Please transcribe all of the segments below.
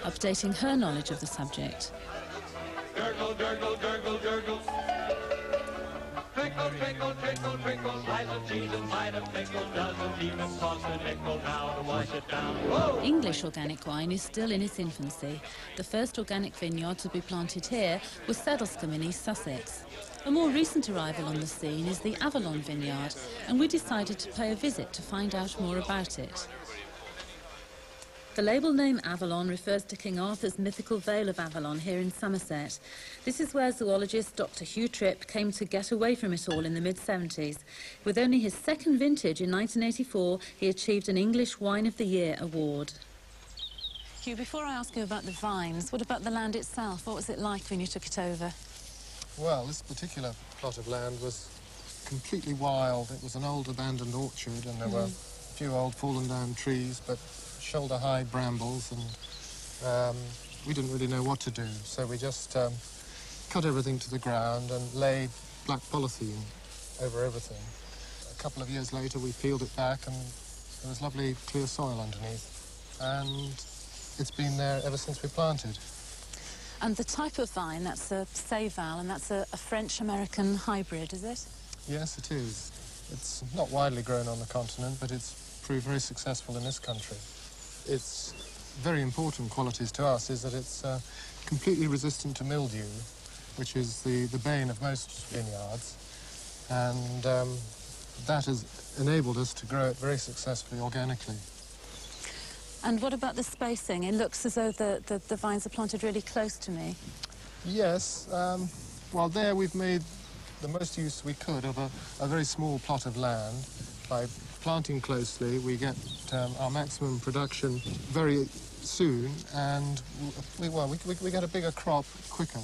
updating her knowledge of the subject. Gurgle, gurgle, gurgle, gurgle. Trickle, trickle, trickle, trickle. Slice of cheese inside a pickle doesn't even cost a nickel now to wash it down. Whoa! English organic wine is still in its infancy. The first organic vineyard to be planted here was Sedlescombe in East Sussex. A more recent arrival on the scene is the Avalon Vineyard, and we decided to pay a visit to find out more about it. The label name Avalon refers to King Arthur's mythical Vale of Avalon here in Somerset. This is where zoologist Dr. Hugh Tripp came to get away from it all in the mid-70s. With only his second vintage in 1984, he achieved an English Wine of the Year award. Hugh, before I ask you about the vines, what about the land itself? What was it like when you took it over? Well, this particular plot of land was completely wild. It was an old abandoned orchard, and there were a few old fallen down trees, but shoulder-high brambles, and we didn't really know what to do, so we just cut everything to the ground and laid black polythene over everything. A couple of years later we peeled it back and there was lovely clear soil underneath, and it's been there ever since we planted. And the type of vine, that's a Seyval, and that's a French-American hybrid, is it? Yes, it is. It's not widely grown on the continent, but it's proved very successful in this country. Its very important qualities to us is that it's completely resistant to mildew, which is the bane of most vineyards, and that has enabled us to grow it very successfully organically. And what about the spacing? It looks as though the vines are planted really close to me. Yes, well there we've made the most use we could of a very small plot of land. By planting closely, we get our maximum production very soon, and we get a bigger crop quicker.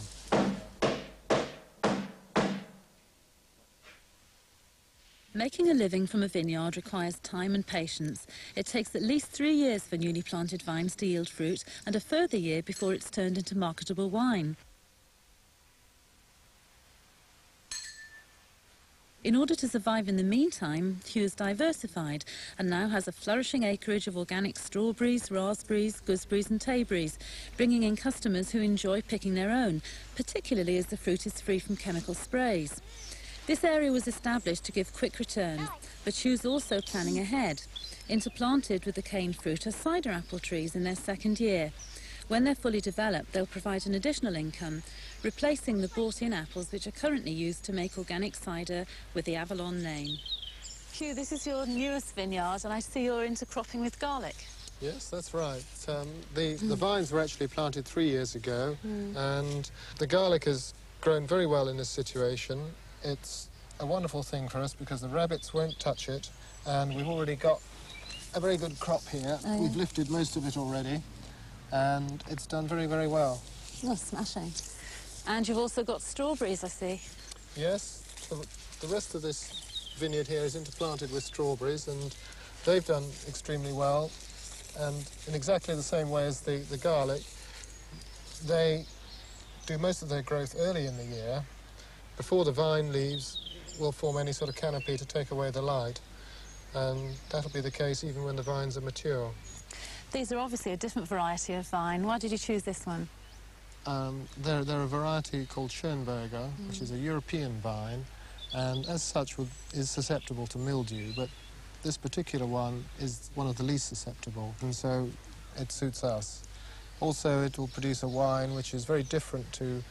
Making a living from a vineyard requires time and patience. It takes at least 3 years for newly planted vines to yield fruit, and a further year before it's turned into marketable wine. In order to survive in the meantime, Hugh has diversified and now has a flourishing acreage of organic strawberries, raspberries, gooseberries and tayberries, bringing in customers who enjoy picking their own, particularly as the fruit is free from chemical sprays. This area was established to give quick returns, but Hugh's also planning ahead. Interplanted with the cane fruit are cider apple trees in their second year. When they're fully developed, they'll provide an additional income, replacing the bought-in apples which are currently used to make organic cider with the Avalon name. Hugh, this is your newest vineyard, and I see you're intercropping with garlic. Yes, that's right. The vines were actually planted 3 years ago, and the garlic has grown very well in this situation. It's a wonderful thing for us because the rabbits won't touch it, and we've already got a very good crop here. Oh, yeah. We've lifted most of it already, and it's done very, very well. Oh, smashing. And you've also got strawberries, I see. Yes, the rest of this vineyard here is interplanted with strawberries, and they've done extremely well. And in exactly the same way as the garlic, they do most of their growth early in the year, before the vine leaves will form any sort of canopy to take away the light. And that'll be the case even when the vines are mature. These are obviously a different variety of vine. Why did you choose this one? They're a variety called Schönberger, which is a European vine, and as such is susceptible to mildew, but this particular one is one of the least susceptible, and so it suits us. Also, it will produce a wine which is very different to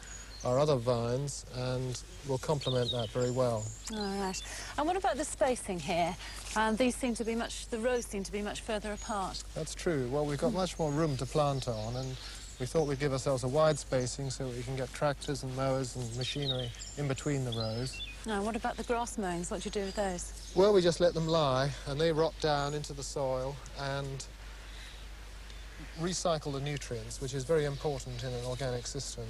our other vines and will complement that very well. All right. And what about the spacing here? These seem to be the rows seem to be much further apart. That's true. Well, we've got much more room to plant on, and we thought we'd give ourselves a wide spacing so we can get tractors and mowers and machinery in between the rows. Now, what about the grass mowings? What do you do with those? Well, we just let them lie, and they rot down into the soil and recycle the nutrients, which is very important in an organic system.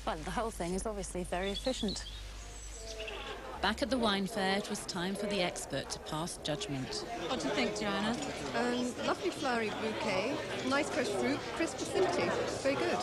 Well, the whole thing is obviously very efficient. Back at the wine fair, it was time for the expert to pass judgment. What do you think, Joanna? Lovely flowery bouquet, nice fresh fruit, crisp acidity. Very good.